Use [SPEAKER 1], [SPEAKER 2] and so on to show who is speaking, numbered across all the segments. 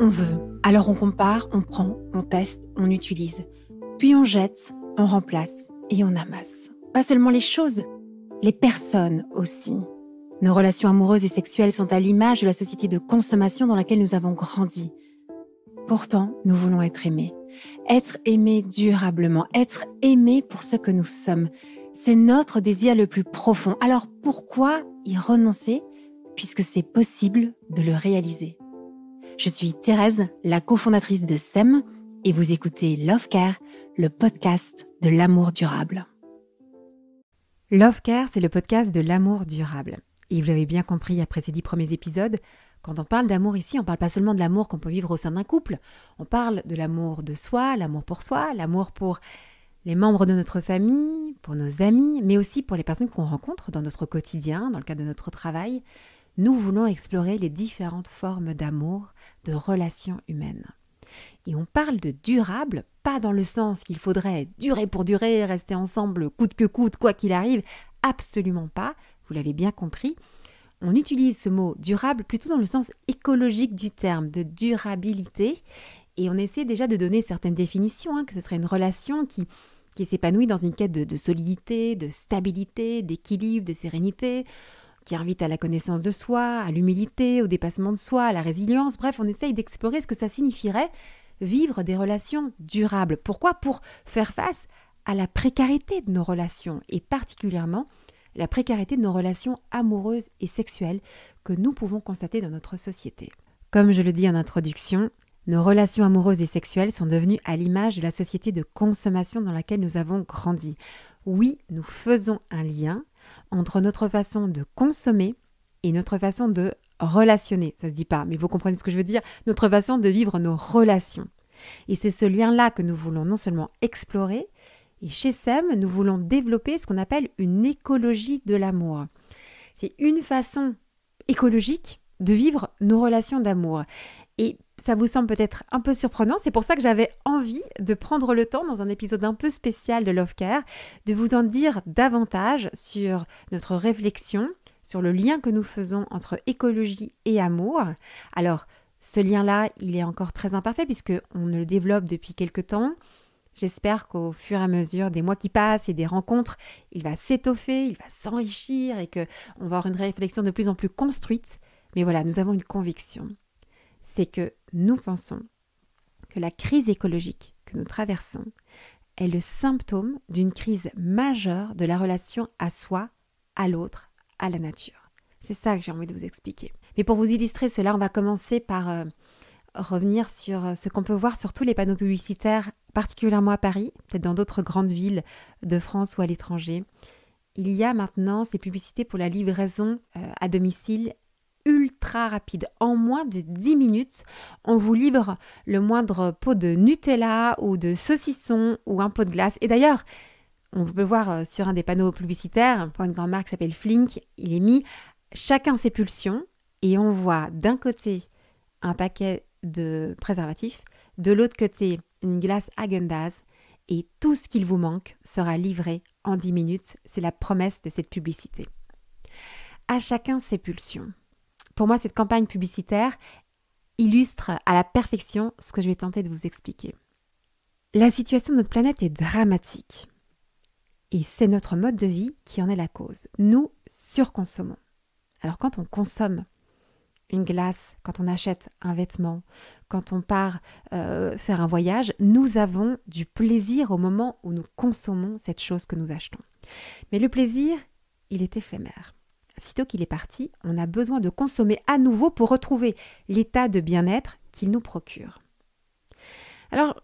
[SPEAKER 1] On veut. Alors on compare, on prend, on teste, on utilise. Puis on jette, on remplace et on amasse. Pas seulement les choses, les personnes aussi. Nos relations amoureuses et sexuelles sont à l'image de la société de consommation dans laquelle nous avons grandi. Pourtant, nous voulons être aimés. Être aimés durablement, être aimés pour ce que nous sommes. C'est notre désir le plus profond. Alors pourquoi y renoncer puisque c'est possible de le réaliser? Je suis Thérèse, la cofondatrice de SEM, et vous écoutez Love Care, le podcast de l'amour durable. Love Care, c'est le podcast de l'amour durable. Et vous l'avez bien compris après ces 10 premiers épisodes, quand on parle d'amour ici, on ne parle pas seulement de l'amour qu'on peut vivre au sein d'un couple. On parle de l'amour de soi, l'amour pour les membres de notre famille, pour nos amis, mais aussi pour les personnes qu'on rencontre dans notre quotidien, dans le cadre de notre travail. Nous voulons explorer les différentes formes d'amour, de relations humaines. Et on parle de durable, pas dans le sens qu'il faudrait durer pour durer, rester ensemble coûte que coûte, quoi qu'il arrive, absolument pas, vous l'avez bien compris. On utilise ce mot durable plutôt dans le sens écologique du terme, de durabilité, et on essaie déjà de donner certaines définitions, que ce serait une relation qui s'épanouit dans une quête de solidité, de stabilité, d'équilibre, de sérénité, qui invite à la connaissance de soi, à l'humilité, au dépassement de soi, à la résilience. Bref, on essaye d'explorer ce que ça signifierait vivre des relations durables. Pourquoi ? Pour faire face à la précarité de nos relations, et particulièrement la précarité de nos relations amoureuses et sexuelles que nous pouvons constater dans notre société. Comme je le dis en introduction, nos relations amoureuses et sexuelles sont devenues à l'image de la société de consommation dans laquelle nous avons grandi. Oui, nous faisons un lien entre notre façon de consommer et notre façon de relationner. Ça se dit pas, mais vous comprenez ce que je veux dire, notre façon de vivre nos relations. Et c'est ce lien-là que nous voulons non seulement explorer, et chez SEM, nous voulons développer ce qu'on appelle une écologie de l'amour. C'est une façon écologique de vivre nos relations d'amour. Et ça vous semble peut-être un peu surprenant, c'est pour ça que j'avais envie de prendre le temps, dans un épisode un peu spécial de Love Care, de vous en dire davantage sur notre réflexion, sur le lien que nous faisons entre écologie et amour. Alors, ce lien-là, il est encore très imparfait puisqu'on le développe depuis quelque temps. J'espère qu'au fur et à mesure des mois qui passent et des rencontres, il va s'étoffer, il va s'enrichir et qu'on va avoir une réflexion de plus en plus construite. Mais voilà, nous avons une conviction. C'est que nous pensons que la crise écologique que nous traversons est le symptôme d'une crise majeure de la relation à soi, à l'autre, à la nature. C'est ça que j'ai envie de vous expliquer. Mais pour vous illustrer cela, on va commencer par revenir sur ce qu'on peut voir sur tous les panneaux publicitaires, particulièrement à Paris, peut-être dans d'autres grandes villes de France ou à l'étranger. Il y a maintenant ces publicités pour la livraison à domicile ultra rapide. En moins de 10 minutes, on vous livre le moindre pot de Nutella ou de saucisson ou un pot de glace. Et d'ailleurs, on peut voir sur un des panneaux publicitaires, pour une grande marque qui s'appelle Flink, il est mis chacun ses pulsions et on voit d'un côté un paquet de préservatifs, de l'autre côté une glace Häagen-Dazs et tout ce qu'il vous manque sera livré en 10 minutes. C'est la promesse de cette publicité. À chacun ses pulsions. Pour moi, cette campagne publicitaire illustre à la perfection ce que je vais tenter de vous expliquer. La situation de notre planète est dramatique. Et c'est notre mode de vie qui en est la cause. Nous surconsommons. Alors quand on consomme une glace, quand on achète un vêtement, quand on part faire un voyage, nous avons du plaisir au moment où nous consommons cette chose que nous achetons. Mais le plaisir, il est éphémère. Sitôt qu'il est parti, on a besoin de consommer à nouveau pour retrouver l'état de bien-être qu'il nous procure. Alors,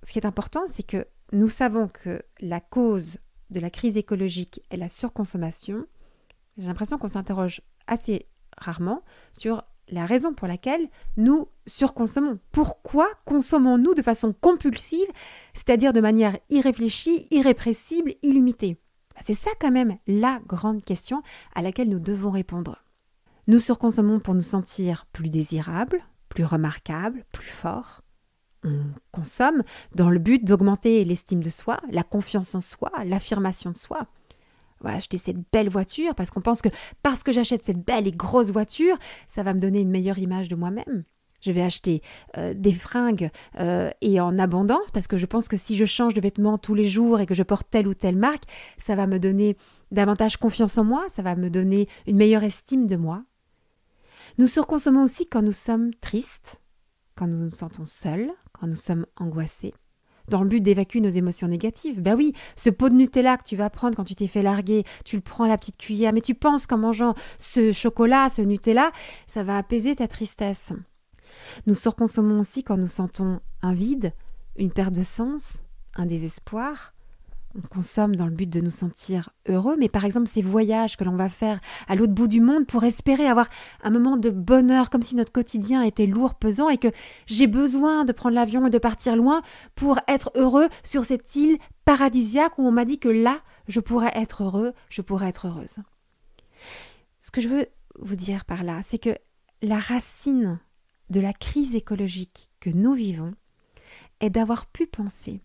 [SPEAKER 1] ce qui est important, c'est que nous savons que la cause de la crise écologique est la surconsommation. J'ai l'impression qu'on s'interroge assez rarement sur la raison pour laquelle nous surconsommons. Pourquoi consommons-nous de façon compulsive, c'est-à-dire de manière irréfléchie, irrépressible, illimitée ? C'est ça quand même la grande question à laquelle nous devons répondre. Nous surconsommons pour nous sentir plus désirables, plus remarquables, plus forts. On consomme dans le but d'augmenter l'estime de soi, la confiance en soi, l'affirmation de soi. On va acheter cette belle voiture parce qu'on pense que parce que j'achète cette belle et grosse voiture, ça va me donner une meilleure image de moi-même. Je vais acheter des fringues et en abondance parce que je pense que si je change de vêtements tous les jours et que je porte telle ou telle marque, ça va me donner davantage confiance en moi, ça va me donner une meilleure estime de moi. Nous surconsommons aussi quand nous sommes tristes, quand nous nous sentons seuls, quand nous sommes angoissés, dans le but d'évacuer nos émotions négatives. Ben oui, ce pot de Nutella que tu vas prendre quand tu t'es fait larguer, tu le prends à la petite cuillère, mais tu penses qu'en mangeant ce chocolat, ce Nutella, ça va apaiser ta tristesse. Nous surconsommons aussi quand nous sentons un vide, une perte de sens, un désespoir. On consomme dans le but de nous sentir heureux, mais par exemple ces voyages que l'on va faire à l'autre bout du monde pour espérer avoir un moment de bonheur, comme si notre quotidien était lourd, pesant, et que j'ai besoin de prendre l'avion et de partir loin pour être heureux sur cette île paradisiaque où on m'a dit que là, je pourrais être heureux, je pourrais être heureuse. Ce que je veux vous dire par là, c'est que la racine de la crise écologique que nous vivons est d'avoir pu penser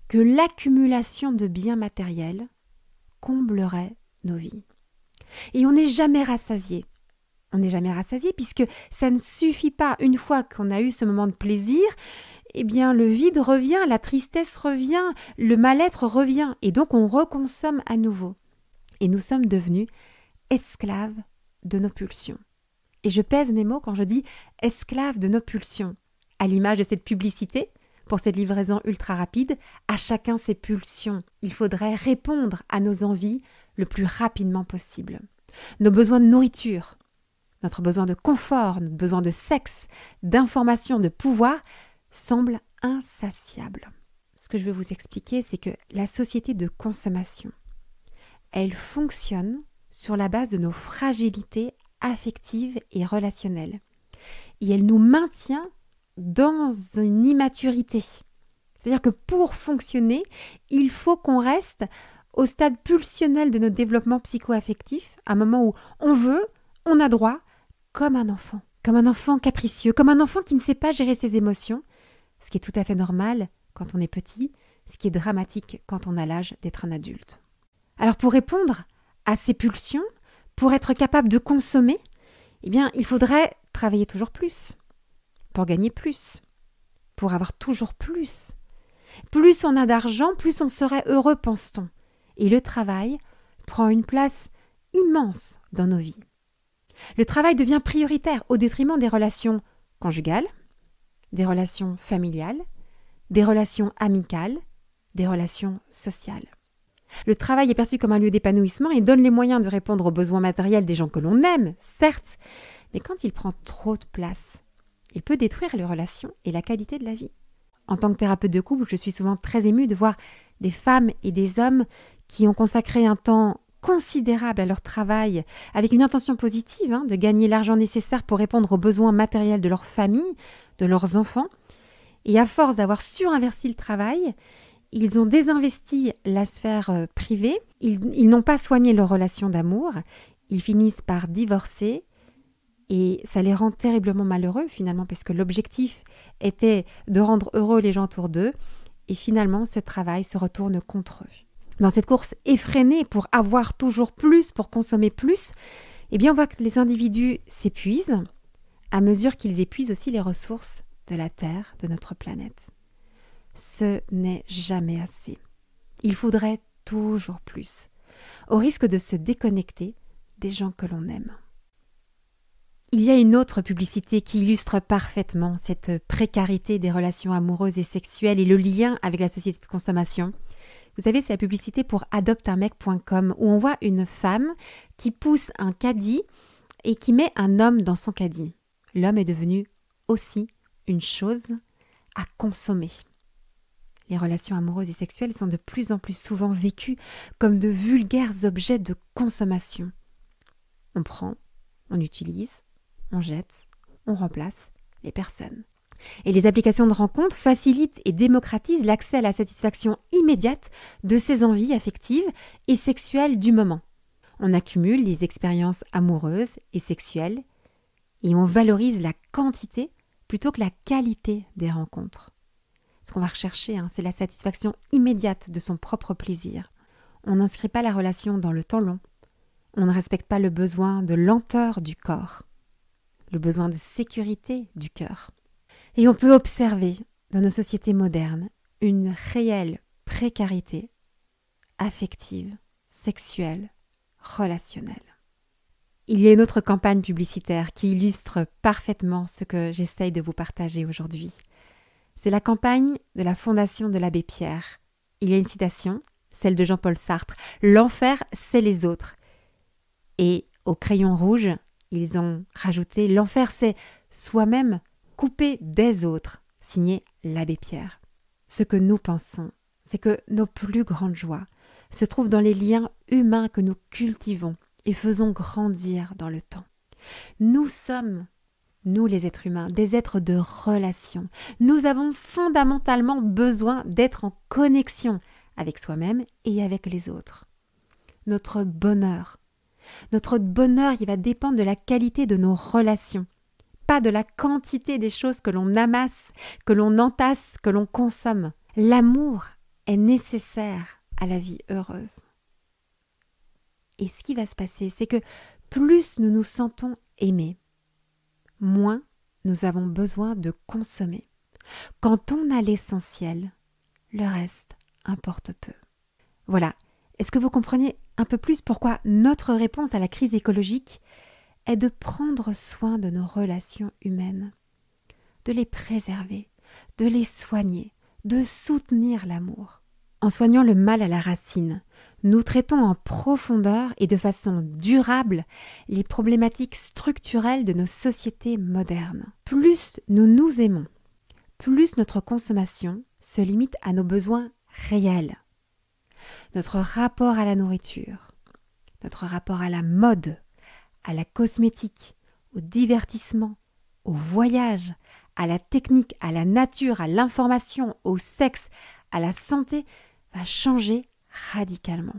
[SPEAKER 1] que l'accumulation de biens matériels comblerait nos vies. Et on n'est jamais rassasié. On n'est jamais rassasié puisque ça ne suffit pas. Une fois qu'on a eu ce moment de plaisir, eh bien le vide revient, la tristesse revient, le mal-être revient. Et donc on reconsomme à nouveau. Et nous sommes devenus esclaves de nos pulsions. Et je pèse mes mots quand je dis esclaves de nos pulsions. À l'image de cette publicité, pour cette livraison ultra rapide, à chacun ses pulsions. Il faudrait répondre à nos envies le plus rapidement possible. Nos besoins de nourriture, notre besoin de confort, notre besoin de sexe, d'information, de pouvoir semblent insatiables. Ce que je veux vous expliquer, c'est que la société de consommation, elle fonctionne sur la base de nos fragilités affectives et relationnelles. Et elle nous maintient dans une immaturité. C'est-à-dire que pour fonctionner, il faut qu'on reste au stade pulsionnel de notre développement psycho-affectif, à un moment où on veut, on a droit, comme un enfant capricieux, comme un enfant qui ne sait pas gérer ses émotions, ce qui est tout à fait normal quand on est petit, ce qui est dramatique quand on a l'âge d'être un adulte. Alors pour répondre à ces pulsions, pour être capable de consommer, eh bien, il faudrait travailler toujours plus, pour gagner plus, pour avoir toujours plus. Plus on a d'argent, plus on serait heureux, pense-t-on. Et le travail prend une place immense dans nos vies. Le travail devient prioritaire au détriment des relations conjugales, des relations familiales, des relations amicales, des relations sociales. Le travail est perçu comme un lieu d'épanouissement et donne les moyens de répondre aux besoins matériels des gens que l'on aime, certes, mais quand il prend trop de place, il peut détruire les relations et la qualité de la vie. En tant que thérapeute de couple, je suis souvent très émue de voir des femmes et des hommes qui ont consacré un temps considérable à leur travail, avec une intention positive, de gagner l'argent nécessaire pour répondre aux besoins matériels de leur famille, de leurs enfants. Et à force d'avoir surinvesti le travail, ils ont désinvesti la sphère privée, ils n'ont pas soigné leur relation d'amour, ils finissent par divorcer et ça les rend terriblement malheureux finalement parce que l'objectif était de rendre heureux les gens autour d'eux et finalement ce travail se retourne contre eux. Dans cette course effrénée pour avoir toujours plus, pour consommer plus, eh bien on voit que les individus s'épuisent à mesure qu'ils épuisent aussi les ressources de la Terre, de notre planète. Ce n'est jamais assez. Il faudrait toujours plus, au risque de se déconnecter des gens que l'on aime. Il y a une autre publicité qui illustre parfaitement cette précarité des relations amoureuses et sexuelles et le lien avec la société de consommation. Vous savez, c'est la publicité pour adopteunmec.com où on voit une femme qui pousse un caddie et qui met un homme dans son caddie. L'homme est devenu aussi une chose à consommer. Les relations amoureuses et sexuelles sont de plus en plus souvent vécues comme de vulgaires objets de consommation. On prend, on utilise, on jette, on remplace les personnes. Et les applications de rencontres facilitent et démocratisent l'accès à la satisfaction immédiate de ces envies affectives et sexuelles du moment. On accumule les expériences amoureuses et sexuelles et on valorise la quantité plutôt que la qualité des rencontres. Ce qu'on va rechercher, c'est la satisfaction immédiate de son propre plaisir. On n'inscrit pas la relation dans le temps long. On ne respecte pas le besoin de lenteur du corps, le besoin de sécurité du cœur. Et on peut observer dans nos sociétés modernes une réelle précarité affective, sexuelle, relationnelle. Il y a une autre campagne publicitaire qui illustre parfaitement ce que j'essaye de vous partager aujourd'hui. C'est la campagne de la Fondation de l'Abbé Pierre. Il y a une citation, celle de Jean-Paul Sartre, « L'enfer, c'est les autres ». Et au crayon rouge, ils ont rajouté « L'enfer, c'est soi-même coupé des autres », signé l'Abbé Pierre. Ce que nous pensons, c'est que nos plus grandes joies se trouvent dans les liens humains que nous cultivons et faisons grandir dans le temps. Nous sommes, nous les êtres humains, des êtres de relation. Nous avons fondamentalement besoin d'être en connexion avec soi-même et avec les autres. Notre bonheur, il va dépendre de la qualité de nos relations, pas de la quantité des choses que l'on amasse, que l'on entasse, que l'on consomme. L'amour est nécessaire à la vie heureuse. Et ce qui va se passer, c'est que plus nous nous sentons aimés, moins nous avons besoin de consommer. Quand on a l'essentiel, le reste importe peu. Voilà. Est-ce que vous comprenez un peu plus pourquoi notre réponse à la crise écologique est de prendre soin de nos relations humaines, de les préserver, de les soigner, de soutenir l'amour. En soignant le mal à la racine, nous traitons en profondeur et de façon durable les problématiques structurelles de nos sociétés modernes. Plus nous nous aimons, plus notre consommation se limite à nos besoins réels. Notre rapport à la nourriture, notre rapport à la mode, à la cosmétique, au divertissement, au voyage, à la technique, à la nature, à l'information, au sexe, à la santé, va changer radicalement.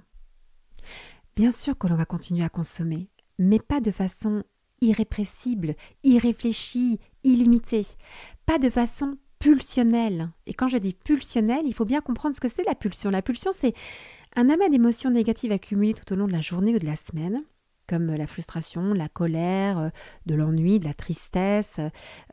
[SPEAKER 1] Bien sûr que l'on va continuer à consommer, mais pas de façon irrépressible, irréfléchie, illimitée, pas de façon pulsionnelle. Et quand je dis pulsionnelle, il faut bien comprendre ce que c'est la pulsion. La pulsion, c'est un amas d'émotions négatives accumulées tout au long de la journée ou de la semaine, comme la frustration, la colère, de l'ennui, de la tristesse,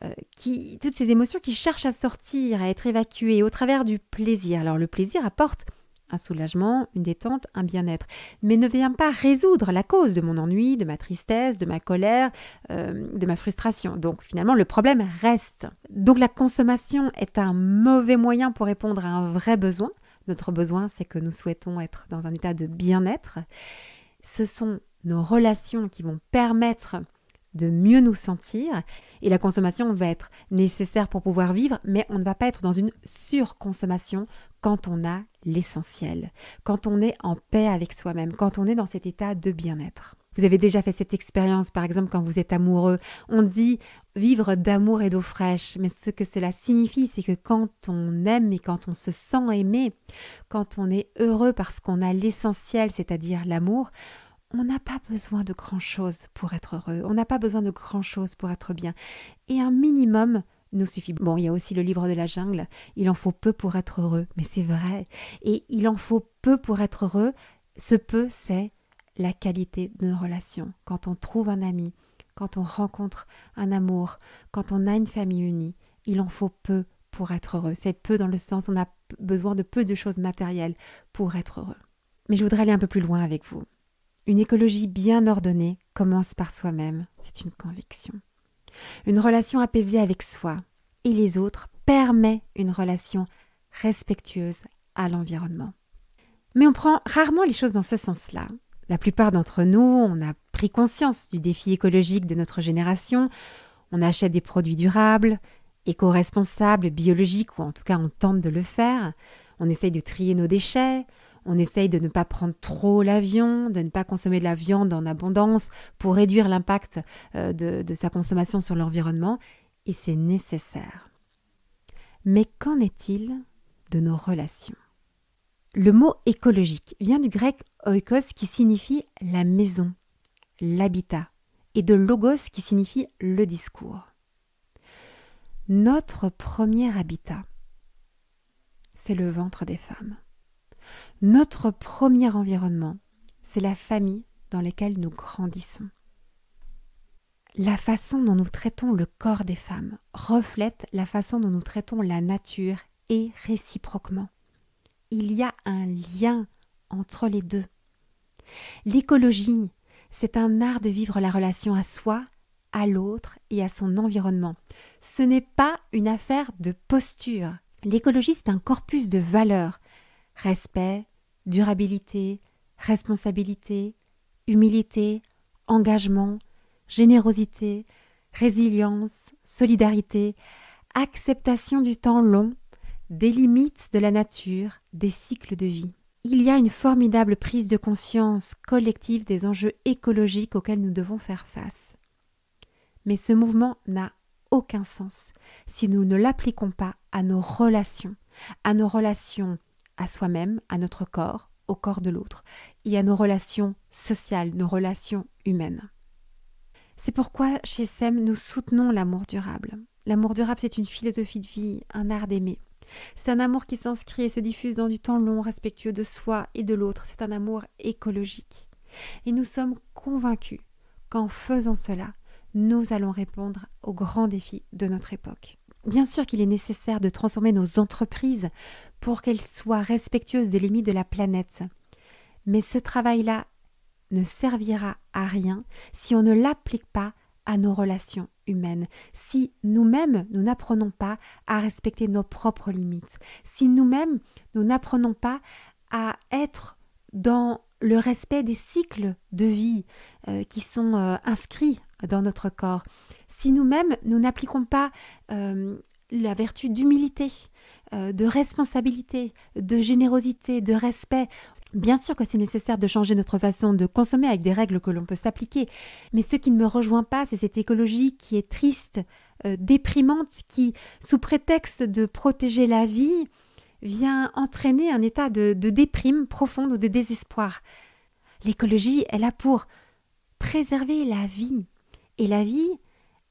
[SPEAKER 1] toutes ces émotions qui cherchent à sortir, à être évacuées au travers du plaisir. Alors le plaisir apporte un soulagement, une détente, un bien-être, mais ne vient pas résoudre la cause de mon ennui, de ma tristesse, de ma colère, de ma frustration. Donc finalement, le problème reste. Donc la consommation est un mauvais moyen pour répondre à un vrai besoin. Notre besoin, c'est que nous souhaitons être dans un état de bien-être. Ce sont nos relations qui vont permettre de mieux nous sentir, et la consommation va être nécessaire pour pouvoir vivre, mais on ne va pas être dans une surconsommation quand on a l'essentiel, quand on est en paix avec soi-même, quand on est dans cet état de bien-être. Vous avez déjà fait cette expérience, par exemple, quand vous êtes amoureux. On dit vivre d'amour et d'eau fraîche, mais ce que cela signifie, c'est que quand on aime et quand on se sent aimé, quand on est heureux parce qu'on a l'essentiel, c'est-à-dire l'amour, on n'a pas besoin de grand-chose pour être heureux, on n'a pas besoin de grand-chose pour être bien. Et un minimum nous suffit. Bon, il y a aussi le livre de la jungle, il en faut peu pour être heureux, mais c'est vrai. Et il en faut peu pour être heureux, ce peu, c'est la qualité de nos relations. Quand on trouve un ami, quand on rencontre un amour, quand on a une famille unie, il en faut peu pour être heureux. C'est peu dans le sens, on a besoin de peu de choses matérielles pour être heureux. Mais je voudrais aller un peu plus loin avec vous. Une écologie bien ordonnée commence par soi-même, c'est une conviction. Une relation apaisée avec soi et les autres permet une relation respectueuse à l'environnement. Mais on prend rarement les choses dans ce sens-là. La plupart d'entre nous, on a pris conscience du défi écologique de notre génération. On achète des produits durables, éco-responsables, biologiques, ou en tout cas on tente de le faire. On essaye de trier nos déchets. On essaye de ne pas prendre trop l'avion, de ne pas consommer de la viande en abondance pour réduire l'impact de sa consommation sur l'environnement. Et c'est nécessaire. Mais qu'en est-il de nos relations ? Le mot écologique vient du grec oikos qui signifie la maison, l'habitat, et de logos qui signifie le discours. Notre premier habitat, c'est le ventre des femmes. Notre premier environnement, c'est la famille dans laquelle nous grandissons. La façon dont nous traitons le corps des femmes reflète la façon dont nous traitons la nature et réciproquement. Il y a un lien entre les deux. L'écologie, c'est un art de vivre la relation à soi, à l'autre et à son environnement. Ce n'est pas une affaire de posture. L'écologie, c'est un corpus de valeurs. Respect, durabilité, responsabilité, humilité, engagement, générosité, résilience, solidarité, acceptation du temps long, des limites de la nature, des cycles de vie. Il y a une formidable prise de conscience collective des enjeux écologiques auxquels nous devons faire face. Mais ce mouvement n'a aucun sens si nous ne l'appliquons pas à nos relations à soi-même, à notre corps, au corps de l'autre, et à nos relations sociales, nos relations humaines. C'est pourquoi chez SEM, nous soutenons l'amour durable. L'amour durable, c'est une philosophie de vie, un art d'aimer. C'est un amour qui s'inscrit et se diffuse dans du temps long, respectueux de soi et de l'autre. C'est un amour écologique. Et nous sommes convaincus qu'en faisant cela, nous allons répondre aux grands défis de notre époque. Bien sûr qu'il est nécessaire de transformer nos entreprises pour qu'elles soient respectueuses des limites de la planète. Mais ce travail-là ne servira à rien si on ne l'applique pas à nos relations humaines, si nous-mêmes, nous n'apprenons pas à respecter nos propres limites, si nous-mêmes, nous n'apprenons pas à être dans le respect des cycles de vie qui sont inscrits dans notre corps, si nous-mêmes, nous n'appliquons pas la vertu d'humilité, de responsabilité, de générosité, de respect. Bien sûr que c'est nécessaire de changer notre façon de consommer avec des règles que l'on peut s'appliquer, mais ce qui ne me rejoint pas, c'est cette écologie qui est triste, déprimante, qui, sous prétexte de protéger la vie, vient entraîner un état de déprime profonde ou de désespoir. L'écologie est là pour préserver la vie. Et la vie,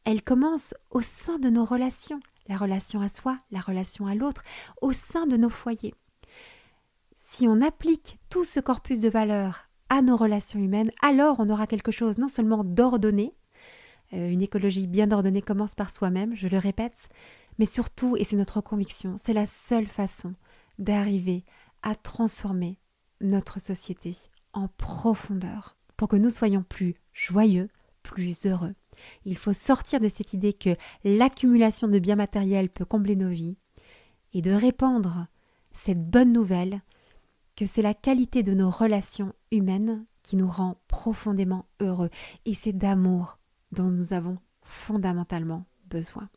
[SPEAKER 1] elle commence au sein de nos relations. La relation à soi, la relation à l'autre, au sein de nos foyers. Si on applique tout ce corpus de valeurs à nos relations humaines, alors on aura quelque chose non seulement d'ordonné, une écologie bien ordonnée commence par soi-même, je le répète, mais surtout, et c'est notre conviction, c'est la seule façon d'arriver à transformer notre société en profondeur pour que nous soyons plus joyeux, plus heureux. Il faut sortir de cette idée que l'accumulation de biens matériels peut combler nos vies et de répandre cette bonne nouvelle que c'est la qualité de nos relations humaines qui nous rend profondément heureux. Et c'est d'amour dont nous avons fondamentalement besoin.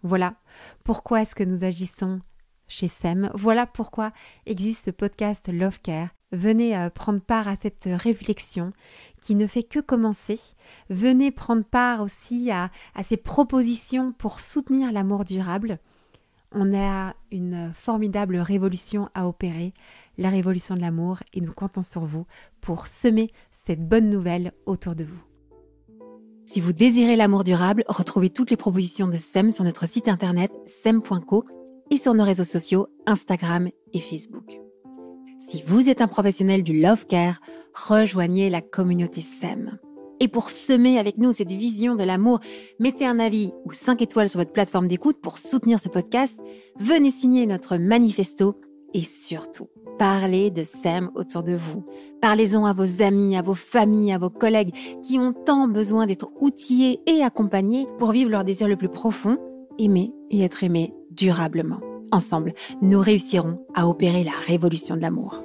[SPEAKER 1] Voilà pourquoi est-ce que nous agissons chez SEM. Voilà pourquoi existe ce podcast Love Care. Venez prendre part à cette réflexion qui ne fait que commencer. Venez prendre part aussi à ces propositions pour soutenir l'amour durable. On a une formidable révolution à opérer, la révolution de l'amour, et nous comptons sur vous pour semer cette bonne nouvelle autour de vous. Si vous désirez l'amour durable, retrouvez toutes les propositions de SEM sur notre site internet sem.co et sur nos réseaux sociaux Instagram et Facebook. Si vous êtes un professionnel du Love Care, rejoignez la communauté SEM. Et pour semer avec nous cette vision de l'amour, mettez un avis ou 5 étoiles sur votre plateforme d'écoute pour soutenir ce podcast. Venez signer notre manifesto et surtout, parlez de SEM autour de vous. Parlez-en à vos amis, à vos familles, à vos collègues qui ont tant besoin d'être outillés et accompagnés pour vivre leur désir le plus profond, aimer et être aimés durablement. Ensemble, nous réussirons à opérer la révolution de l'amour.